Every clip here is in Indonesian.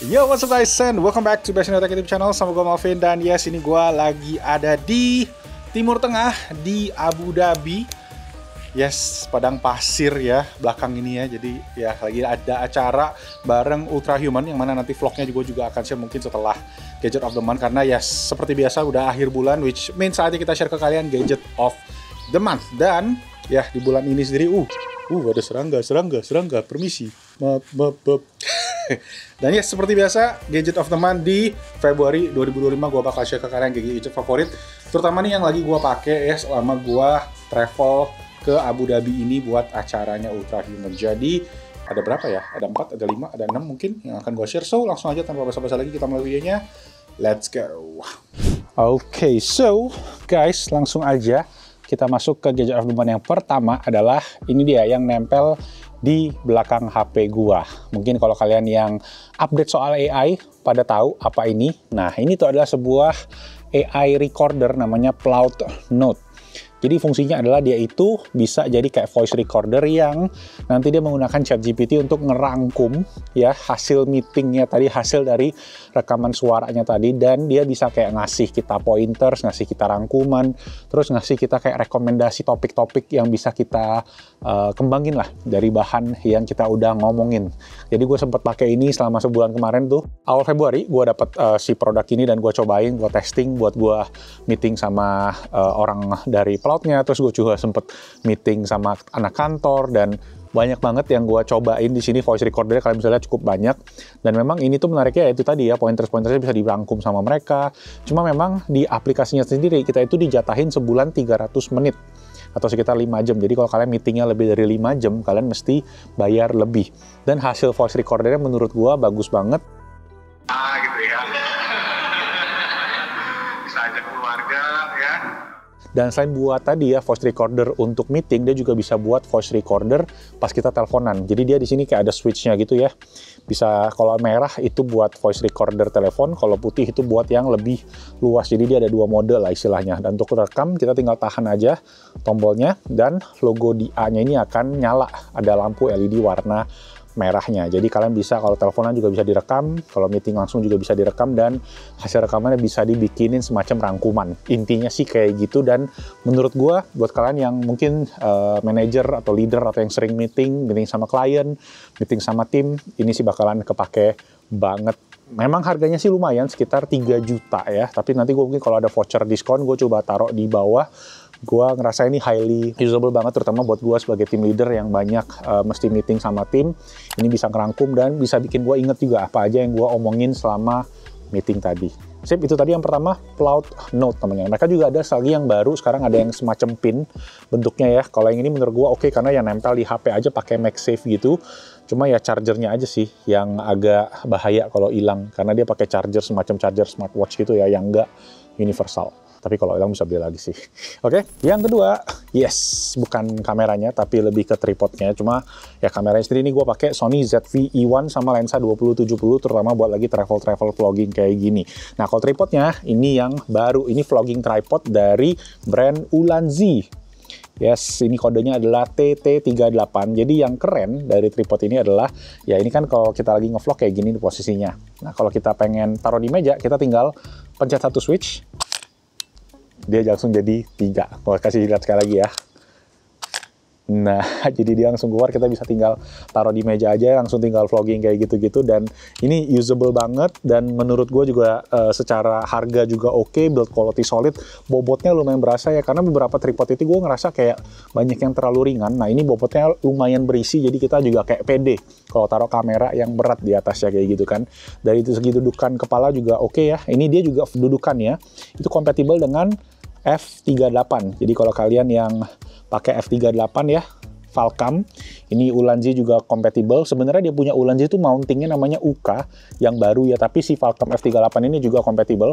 Yo, what's up guys, and welcome back to Passion Tech YouTube channel. Sama gue Malvin, dan yes, ini gue lagi ada di Timur Tengah, di Abu Dhabi. Yes, padang pasir ya, belakang ini ya. Jadi ya, lagi ada acara bareng Ultrahuman, yang mana nanti vlognya juga akan share mungkin setelah Gadget of the Month. Karena ya, seperti biasa udah akhir bulan, which means saatnya kita share ke kalian Gadget of the Month. Dan ya, di bulan ini sendiri, ada serangga, permisi. Maaf. Dan ya, seperti biasa, Gadget of the Month di Februari 2025 gue bakal share ke kalian gadget favorit, terutama nih yang lagi gue pakai ya selama gue travel ke Abu Dhabi ini buat acaranya Ultrahuman. Jadi ada berapa ya? Ada 4, ada 5, ada 6 mungkin yang akan gue share. So langsung aja tanpa basa-basi lagi kita mulai videonya. Let's go. Oke, so guys, langsung aja kita masuk ke Gadget of the Month. Yang pertama adalah ini dia yang nempel di belakang HP gua. Mungkin kalau kalian yang update soal AI pada tahu apa ini. Nah, ini tuh adalah sebuah AI recorder namanya Plaud Note. Jadi fungsinya adalah dia itu bisa jadi kayak voice recorder yang nanti dia menggunakan ChatGPT untuk ngerangkum ya hasil meetingnya tadi, hasil dari rekaman suaranya tadi, dan dia bisa kayak ngasih kita pointers, ngasih kita rangkuman, terus ngasih kita kayak rekomendasi topik-topik yang bisa kita kembangin lah dari bahan yang kita udah ngomongin. Jadi gue sempat pakai ini selama sebulan kemarin tuh, awal Februari gue dapat si produk ini dan gue cobain, gue testing buat gue meeting sama orang dari Plaudnya, terus gue juga sempet meeting sama anak kantor, dan banyak banget yang gue cobain di sini voice recordernya. Kalian bisa lihat cukup banyak, dan memang ini tuh menariknya itu tadi ya, pointers-pointersnya bisa dirangkum sama mereka. Cuma memang di aplikasinya sendiri kita itu dijatahin sebulan 300 menit atau sekitar 5 jam. Jadi kalau kalian meetingnya lebih dari 5 jam, kalian mesti bayar lebih. Dan hasil voice recordernya menurut gue bagus banget. Gitu ya. Bisa ajak keluarga ya. Dan selain buat tadi ya voice recorder untuk meeting, dia juga bisa buat voice recorder pas kita teleponan. Jadi dia di sini kayak ada switch-nya gitu ya. Bisa kalau merah itu buat voice recorder telepon, kalau putih itu buat yang lebih luas. Jadi dia ada 2 mode lah istilahnya. Dan untuk rekam kita tinggal tahan aja tombolnya, dan logo di A-nya ini akan nyala. Ada lampu LED warna merahnya. Jadi kalian bisa kalau teleponan juga bisa direkam, kalau meeting langsung juga bisa direkam, dan hasil rekamannya bisa dibikinin semacam rangkuman. Intinya sih kayak gitu. Dan menurut gua buat kalian yang mungkin manager atau leader atau yang sering meeting sama klien, meeting sama tim, ini sih bakalan kepake banget. Memang harganya sih lumayan, sekitar 3 juta ya, tapi nanti gue mungkin kalau ada voucher diskon gue coba taruh di bawah. Gue ngerasa ini highly usable banget, terutama buat gue sebagai team leader yang banyak mesti meeting sama tim. Ini bisa ngerangkum dan bisa bikin gue inget juga apa aja yang gue omongin selama meeting tadi. Sip, itu tadi yang pertama, Plaud Note namanya. Mereka juga ada lagi yang baru, sekarang ada yang semacam pin bentuknya ya. Kalau yang ini menurut gue oke, karena yang nempel di HP aja pakai MagSafe gitu. Cuma ya chargernya aja sih yang agak bahaya kalau hilang, karena dia pakai charger semacam charger smartwatch gitu ya, yang enggak universal. Tapi kalau hilang bisa beli lagi sih. Oke, yang kedua, yes, bukan kameranya tapi lebih ke tripodnya. Cuma ya kameranya sendiri ini gue pakai Sony ZV-E1 sama lensa 2070, terutama buat lagi travel vlogging kayak gini. Nah, kalau tripodnya ini yang baru, ini vlogging tripod dari brand Ulanzi. Yes, ini kodenya adalah TT38. Jadi yang keren dari tripod ini adalah, ya ini kan kalau kita lagi ngevlog kayak gini di posisinya. Nah, kalau kita pengen taruh di meja, kita tinggal pencet satu switch, dia langsung jadi 3. Mau kasih lihat sekali lagi ya. Nah, jadi dia langsung keluar, kita bisa tinggal taruh di meja aja, langsung tinggal vlogging kayak gitu-gitu. Dan ini usable banget, dan menurut gue juga secara harga juga oke, build quality solid, bobotnya lumayan berasa ya, karena beberapa tripod itu gue ngerasa kayak banyak yang terlalu ringan. Nah, ini bobotnya lumayan berisi, jadi kita juga kayak pede kalau taruh kamera yang berat di atasnya kayak gitu kan. Dari itu segi dudukan kepala juga oke ya. Ini dia juga dudukannya itu kompatibel dengan F38. Jadi kalau kalian yang pakai F38 ya, Falcam, ini Ulanzi juga kompatibel. Sebenarnya dia punya Ulanzi itu mountingnya namanya UK yang baru ya, tapi si Falcam F38 ini juga kompatibel.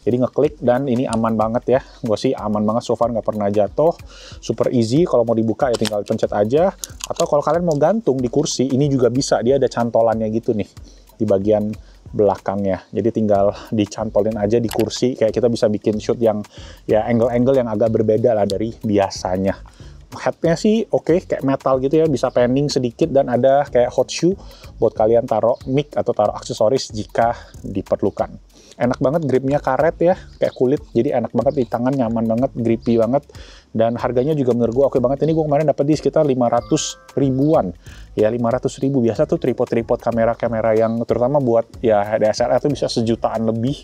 Jadi ngeklik, dan ini aman banget ya. Gue sih aman banget, so far nggak pernah jatuh. Super easy, kalau mau dibuka ya tinggal pencet aja. Atau kalau kalian mau gantung di kursi, ini juga bisa. Dia ada cantolannya gitu nih di bagian belakangnya. Jadi tinggal dicantolin aja di kursi, kayak kita bisa bikin shoot yang ya angle-angle yang agak berbeda lah dari biasanya. headnya sih oke, kayak metal gitu ya, bisa pending sedikit dan ada kayak hot shoe buat kalian taruh mic atau taruh aksesoris jika diperlukan. Enak banget, gripnya karet ya, kayak kulit, jadi enak banget di tangan, nyaman banget, grippy banget, dan harganya juga menurut gue oke banget. Ini gue kemarin dapat di sekitar 500 ribuan, ya 500 ribu. Biasa tuh tripod kamera-kamera yang terutama buat ya DSLR tuh bisa sejutaan lebih,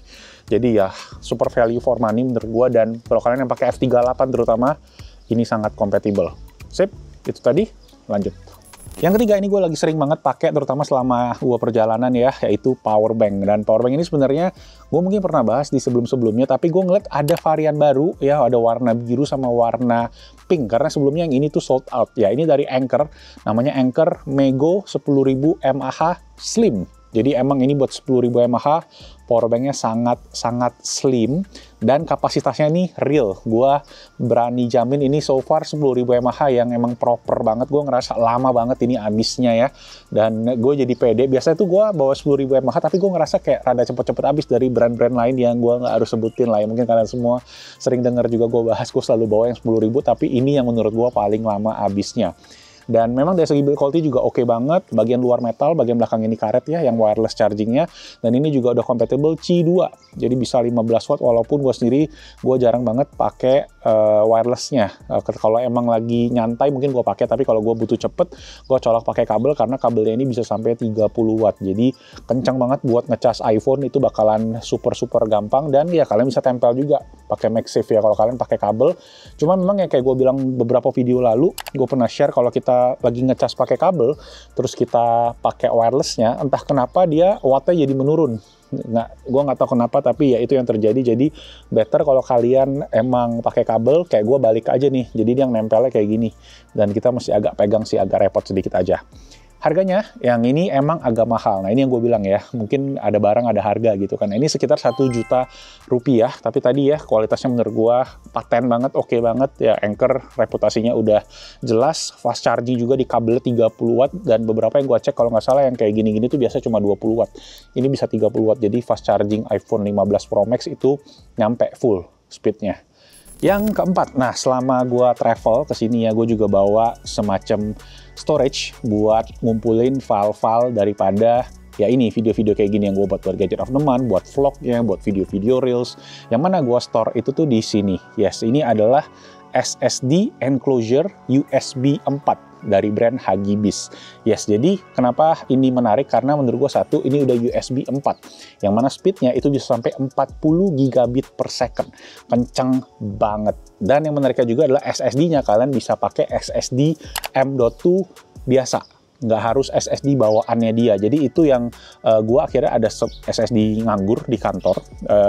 jadi ya super value for money menurut gue. Dan kalau kalian yang pakai f38 terutama, ini sangat kompatibel. Sip, itu tadi, lanjut. Yang ketiga, ini gue lagi sering banget pakai terutama selama gue perjalanan ya, yaitu power bank. Dan power bank ini sebenarnya gue mungkin pernah bahas di sebelum-sebelumnya, tapi gue ngeliat ada varian baru ya, ada warna biru sama warna pink, karena sebelumnya yang ini tuh sold out ya. Ini dari Anker, namanya Anker Mego 10.000 mAh Slim. Jadi emang ini buat 10.000 mAh, powerbanknya sangat slim, dan kapasitasnya ini real. Gua berani jamin ini so far 10.000 mAh yang emang proper banget. Gue ngerasa lama banget ini habisnya ya, dan gue jadi pede. Biasanya tuh gue bawa 10.000 mAh, tapi gue ngerasa kayak rada cepet-cepet habis dari brand-brand lain yang gue nggak harus sebutin lah ya. Mungkin kalian semua sering dengar juga gue bahas, gue selalu bawa yang 10.000, tapi ini yang menurut gue paling lama habisnya. Dan memang dari segi build quality juga oke banget. Bagian luar metal, bagian belakang ini karet ya, yang wireless chargingnya. Dan ini juga udah compatible Qi 2. Jadi bisa 15 watt, walaupun gue sendiri, gue jarang banget pakai wirelessnya. Kalau emang lagi nyantai mungkin gue pakai, tapi kalau gue butuh cepet, gue colok pakai kabel, karena kabelnya ini bisa sampai 30 watt. Jadi kencang banget buat ngecas iPhone, itu bakalan super gampang. Dan ya kalian bisa tempel juga pakai MagSafe ya kalau kalian pakai kabel. Cuma memang ya kayak gue bilang beberapa video lalu, gue pernah share kalau kita lagi ngecas pakai kabel, terus kita pakai wirelessnya, entah kenapa dia wattnya jadi menurun. Gue nggak tahu kenapa, tapi ya itu yang terjadi. Jadi better kalau kalian emang pakai kabel, kayak gue balik aja nih, jadi dia yang nempelnya kayak gini, dan kita mesti agak pegang sih, agak repot sedikit aja. Harganya yang ini emang agak mahal. Nah ini yang gue bilang ya, mungkin ada barang ada harga gitu kan. Ini sekitar 1 juta rupiah, tapi tadi ya kualitasnya menurut gue paten banget, oke banget ya. Anker reputasinya udah jelas, fast charging juga di kabelnya 30 watt, dan beberapa yang gue cek kalau nggak salah yang kayak gini-gini tuh biasa cuma 20 watt. Ini bisa 30 watt, jadi fast charging iPhone 15 Pro Max itu nyampe full speednya. Yang keempat, nah selama gue travel ke sini ya, gue juga bawa semacam storage buat ngumpulin file-file daripada ya ini video-video kayak gini yang gue buat Gadget of the Month, buat vlognya, buat video-video reels. Yang mana gue store itu tuh di sini. Yes, ini adalah SSD enclosure USB 4 dari brand Hagibis. Yes, jadi kenapa ini menarik? Karena menurut gue satu, ini udah USB 4, yang mana speednya itu bisa sampai 40 gigabit per second. Kencang banget. Dan yang menariknya juga adalah SSD-nya. Kalian bisa pakai SSD M.2 biasa. Nggak harus SSD bawaannya dia. Jadi itu yang gue akhirnya ada SSD nganggur di kantor.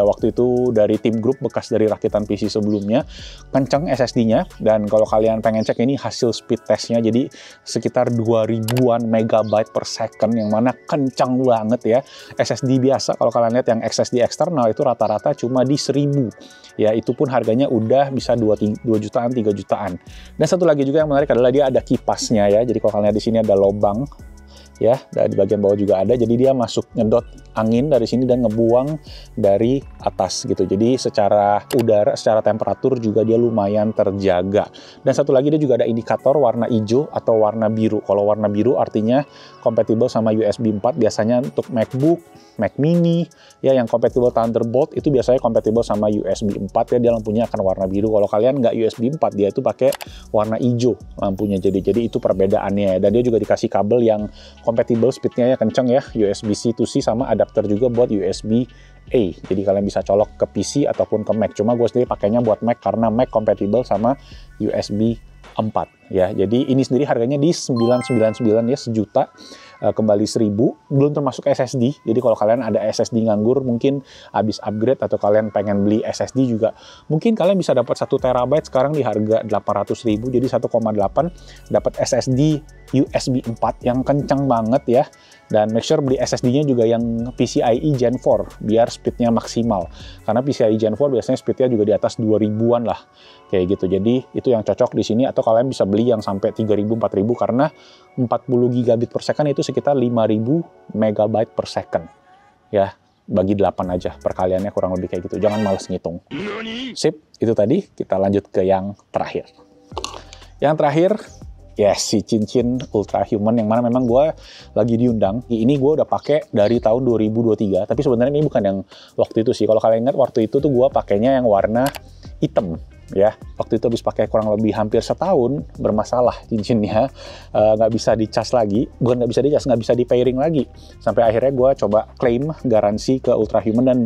Waktu itu dari tim grup bekas dari rakitan PC sebelumnya. Kenceng SSD-nya. Dan kalau kalian pengen cek ini hasil speed testnya. Jadi sekitar 2000-an megabyte per second. Yang mana kencang banget ya. SSD biasa kalau kalian lihat yang SSD eksternal itu rata-rata cuma di 1000. Ya itu pun harganya udah bisa 2 jutaan, 3 jutaan. Dan satu lagi juga yang menarik adalah dia ada kipasnya ya. Jadi kalau kalian lihat di sini ada lubang ya, dan di bagian bawah juga ada. Jadi dia masuk nyedot angin dari sini dan ngebuang dari atas gitu. Jadi secara udara, secara temperatur juga dia lumayan terjaga. Dan satu lagi dia juga ada indikator warna hijau atau warna biru. Kalau warna biru artinya compatible sama USB 4. Biasanya untuk MacBook, Mac Mini ya yang compatible Thunderbolt itu biasanya compatible sama USB 4 ya, dia lampunya akan warna biru. Kalau kalian nggak USB 4, dia itu pakai warna hijau lampunya. Jadi itu perbedaannya. Dan dia juga dikasih kabel yang compatible, speednya ya kenceng ya, USB-C to C, sama adapter juga buat USB-A. Jadi kalian bisa colok ke PC ataupun ke Mac. Cuma gue sendiri pakainya buat Mac karena Mac compatible sama USB 4 ya. Jadi ini sendiri harganya di 999 ya, sejuta. Kembali 1000, belum termasuk SSD. Jadi kalau kalian ada SSD nganggur, mungkin habis upgrade atau kalian pengen beli SSD juga, mungkin kalian bisa dapat 1 terabyte sekarang di harga 800.000, jadi 1,8 dapat SSD USB 4 yang kencang banget ya. Dan make sure beli SSD-nya juga yang PCIe Gen 4 biar speednya maksimal. Karena PCIe Gen 4 biasanya speednya juga di atas 2000-an lah. Kayak gitu. Jadi itu yang cocok di sini, atau kalian bisa beli yang sampai 3000, 4000 karena 40 gigabit per second itu sekitar 5000 megabyte per second. Ya, bagi 8 aja perkaliannya kurang lebih kayak gitu. Jangan males ngitung. Sip, itu tadi. Kita lanjut ke yang terakhir. Yang terakhir, yes, si cincin Ultra Human yang mana memang gue lagi diundang. Ini gue udah pakai dari tahun 2023, tapi sebenarnya ini bukan yang waktu itu sih. Kalau kalian ingat waktu itu tuh gue pakainya yang warna hitam. Ya, waktu itu habis pakai kurang lebih hampir setahun, bermasalah cincinnya, nggak bisa dicas lagi, bukan nggak bisa dicas, nggak bisa di pairing lagi, sampai akhirnya gue coba klaim garansi ke Ultra Human dan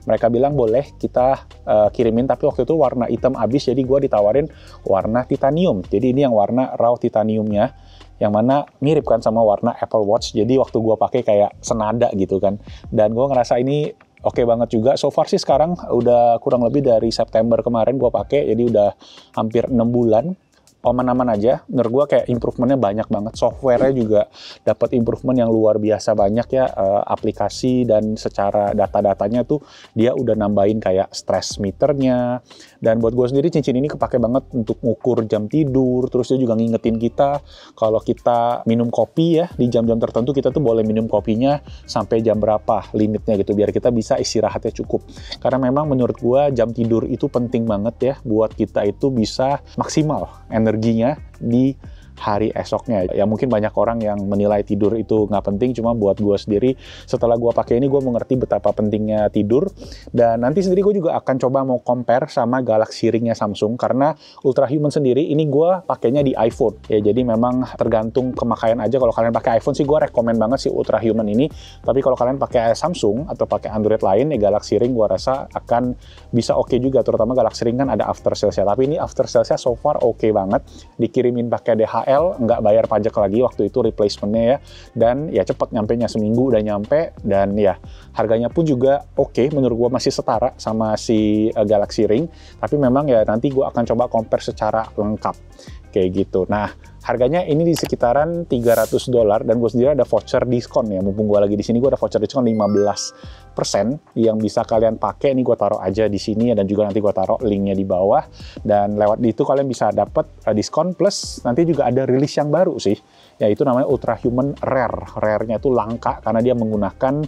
mereka bilang boleh kita kirimin, tapi waktu itu warna hitam habis, jadi gue ditawarin warna titanium, jadi ini yang warna raw titaniumnya, yang mana mirip kan sama warna Apple Watch, jadi waktu gue pakai kayak senada gitu kan, dan gue ngerasa ini oke banget juga. So far sih sekarang udah kurang lebih dari September kemarin gue pakai, jadi udah hampir 6 bulan. Aman-aman aja. Menurut gue kayak improvementnya banyak banget. Software-nya juga dapat improvement yang luar biasa banyak ya. Aplikasi dan secara data-datanya tuh dia udah nambahin kayak stress meternya. Dan buat gue sendiri cincin ini kepake banget untuk ngukur jam tidur. Terus dia juga ngingetin kita kalau kita minum kopi ya di jam-jam tertentu kita tuh boleh minum kopinya sampai jam berapa limitnya gitu. Biar kita bisa istirahatnya cukup. Karena memang menurut gue jam tidur itu penting banget ya buat kita itu bisa maksimal energinya di hari esoknya. Ya mungkin banyak orang yang menilai tidur itu nggak penting, cuma buat gue sendiri setelah gue pakai ini gue mengerti betapa pentingnya tidur. Dan nanti sendiri gue juga akan coba mau compare sama Galaxy Ring-nya Samsung, karena Ultra Human sendiri ini gue pakainya di iPhone ya, jadi memang tergantung kemakaian aja. Kalau kalian pakai iPhone sih gue rekomen banget si Ultra Human ini, tapi kalau kalian pakai Samsung atau pakai Android lain ya Galaxy Ring gue rasa akan bisa oke juga, terutama Galaxy Ring kan ada after sales-nya, tapi ini after sales-nya so far oke banget, dikirimin pakai DHL, nggak bayar pajak lagi waktu itu replacement-nya ya, dan ya cepet nyampenya, seminggu udah nyampe, dan ya harganya pun juga oke, menurut gue masih setara sama si Galaxy Ring, tapi memang ya nanti gue akan coba compare secara lengkap kayak gitu. Nah, harganya ini di sekitaran $300 dan gue sendiri ada voucher diskon ya. Mumpung gue lagi di sini, gue ada voucher diskon 15% yang bisa kalian pakai. Ini gue taruh aja di sini ya, dan juga nanti gue taruh linknya di bawah. Dan lewat itu kalian bisa dapat diskon, plus nanti juga ada rilis yang baru sih, yaitu namanya Ultra Human Rare. Rare-nya itu langka karena dia menggunakan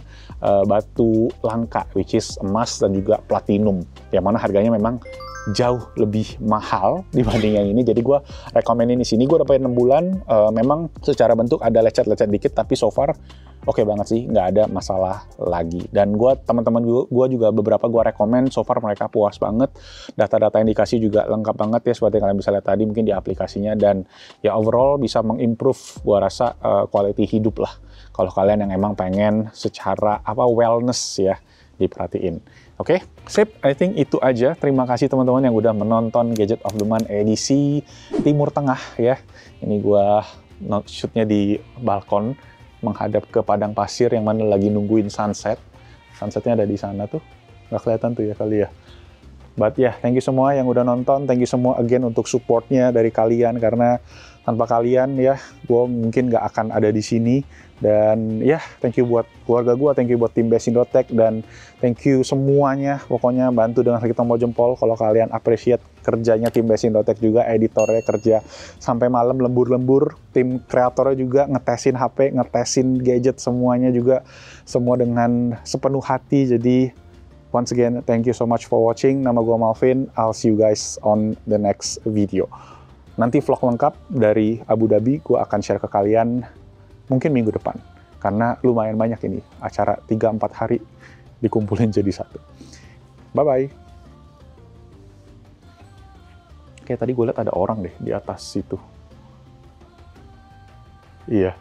batu langka, which is emas dan juga platinum, yang mana harganya memang jauh lebih mahal dibanding yang ini. Jadi gue rekomenin di sini. Gue udah pakai 6 bulan. Memang secara bentuk ada lecet-lecet dikit, tapi so far oke banget sih, nggak ada masalah lagi. Dan gue, teman-teman gue juga beberapa gue rekomen, so far mereka puas banget. Data-data yang dikasih juga lengkap banget ya, seperti yang kalian bisa lihat tadi mungkin di aplikasinya. Dan ya overall bisa mengimprove gue rasa quality hidup lah, kalau kalian yang emang pengen secara wellness ya diperhatiin. Oke, sip, I think itu aja. Terima kasih teman-teman yang udah menonton Gadget of the Month edisi Timur Tengah ya. Ini gua shootnya di balkon menghadap ke padang pasir yang mana lagi nungguin sunset. Sunsetnya ada di sana tuh. Nggak kelihatan tuh ya kali ya. But ya, thank you semua yang udah nonton. Thank you semua again untuk supportnya dari kalian, karena tanpa kalian ya, gue mungkin nggak akan ada di sini. Dan ya, thank you buat keluarga gue, thank you buat tim Best Indotech, dan thank you semuanya. Pokoknya bantu dengan sedikit tombol jempol kalau kalian appreciate kerjanya tim Best Indotech juga, editornya kerja sampai malam lembur-lembur, tim kreatornya juga ngetesin HP, ngetesin gadget, semuanya juga, semua dengan sepenuh hati. Jadi once again, thank you so much for watching. Nama gue Malvin. I'll see you guys on the next video. Nanti vlog lengkap dari Abu Dhabi gue akan share ke kalian mungkin minggu depan. Karena lumayan banyak ini. Acara 3-4 hari dikumpulin jadi satu. Bye-bye. Kayak tadi gue lihat ada orang deh di atas situ. Iya.